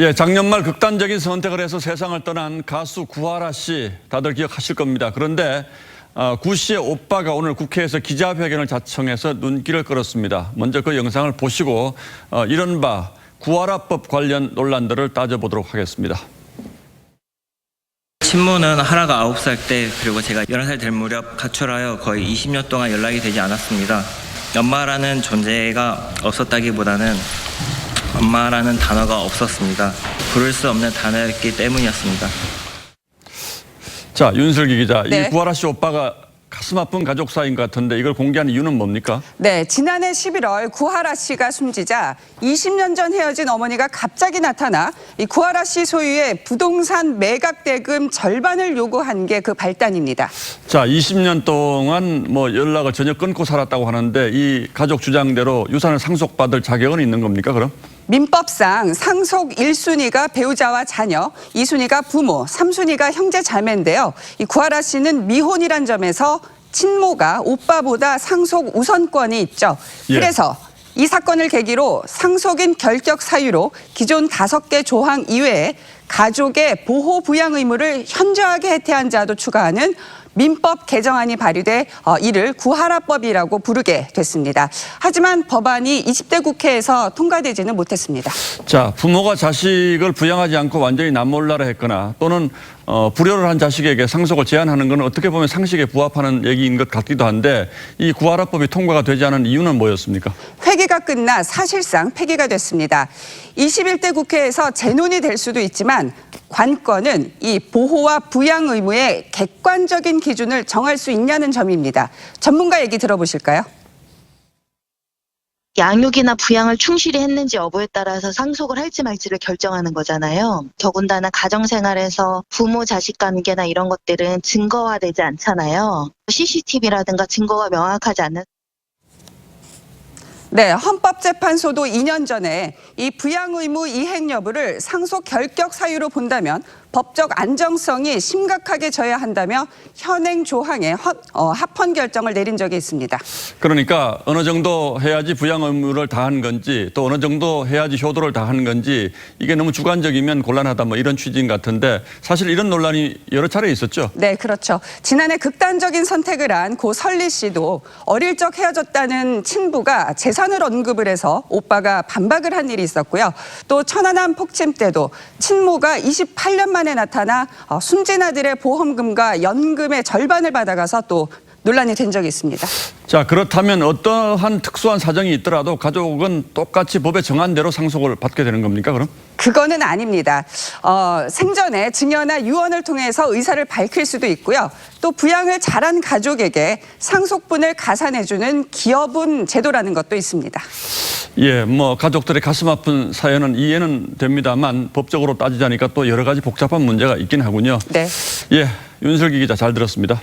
예, 작년 말 극단적인 선택을 해서 세상을 떠난 가수 구하라 씨 다들 기억하실 겁니다. 그런데 구 씨의 오빠가 오늘 국회에서 기자회견을 자청해서 눈길을 끌었습니다. 먼저 그 영상을 보시고 이른바 구하라법 관련 논란들을 따져보도록 하겠습니다. 친모는 하라가 9살 때 그리고 제가 11살 될 무렵 가출하여 거의 20년 동안 연락이 되지 않았습니다. 엄마라는 존재가 없었다기보다는 엄마라는 단어가 없었습니다. 부를 수 없는 단어였기 때문이었습니다. 자, 윤슬기 기자, 네. 이 구하라 씨 오빠가 가슴 아픈 가족 사이인 것 같은데 이걸 공개한 이유는 뭡니까? 네, 지난해 11월 구하라 씨가 숨지자 20년 전 헤어진 어머니가 갑자기 나타나 이 구하라 씨 소유의 부동산 매각 대금 절반을 요구한 게 그 발단입니다. 자, 20년 동안 연락을 전혀 끊고 살았다고 하는데 이 가족 주장대로 유산을 상속받을 자격은 있는 겁니까, 그럼? 민법상 상속 1순위가 배우자와 자녀, 2순위가 부모, 3순위가 형제 자매인데요. 이 구하라 씨는 미혼이란 점에서 친모가 오빠보다 상속 우선권이 있죠. 예. 그래서 이 사건을 계기로 상속인 결격 사유로 기존 5개 조항 이외에 가족의 보호 부양 의무를 현저하게 해태한 자도 추가하는 민법 개정안이 발의돼 이를 구하라법이라고 부르게 됐습니다. 하지만 법안이 20대 국회에서 통과되지는 못했습니다. 자, 부모가 자식을 부양하지 않고 완전히 남몰라라 했거나 또는 불효를 한 자식에게 상속을 제한하는 건 어떻게 보면 상식에 부합하는 얘기인 것 같기도 한데 이 구하라법이 통과가 되지 않은 이유는 뭐였습니까? 회기가 끝나 사실상 폐기가 됐습니다. 21대 국회에서 재논의 될 수도 있지만 관건은 이 보호와 부양 의무의 객관적인 기준을 정할 수 있냐는 점입니다. 전문가 얘기 들어보실까요? 양육이나 부양을 충실히 했는지 여부에 따라서 상속을 할지 말지를 결정하는 거잖아요. 더군다나 가정생활에서 부모 자식 관계나 이런 것들은 증거화되지 않잖아요. CCTV라든가 증거가 명확하지 않는 네, 헌법재판소도 2년 전에 이 부양 의무 이행 여부를 상속 결격 사유로 본다면 법적 안정성이 심각하게 져야 한다며 현행 조항에 합헌 결정을 내린 적이 있습니다. 그러니까 어느 정도 해야지 부양 의무를 다한 건지 또 어느 정도 해야지 효도를 다한 건지 이게 너무 주관적이면 곤란하다 이런 취지인 것 같은데 사실 이런 논란이 여러 차례 있었죠? 네, 그렇죠. 지난해 극단적인 선택을 한 고 설리 씨도 어릴 적 헤어졌다는 친부가 재산을 언급을 해서 오빠가 반박을 한 일이 있었고요. 또 천안함 폭침 때도 친모가 28년 만에 나타나 숨진 아들의 보험금과 연금의 절반을 받아가서 또 논란이 된 적이 있습니다. 자, 그렇다면 어떠한 특수한 사정이 있더라도 가족은 똑같이 법에 정한 대로 상속을 받게 되는 겁니까, 그럼? 그거는 아닙니다. 생전에 증여나 유언을 통해서 의사를 밝힐 수도 있고요. 또 부양을 잘한 가족에게 상속분을 가산해주는 기여분 제도라는 것도 있습니다. 예, 가족들의 가슴 아픈 사연은 이해는 됩니다만 법적으로 따지자니까 또 여러 가지 복잡한 문제가 있긴 하군요. 네. 예, 윤슬기 기자 잘 들었습니다.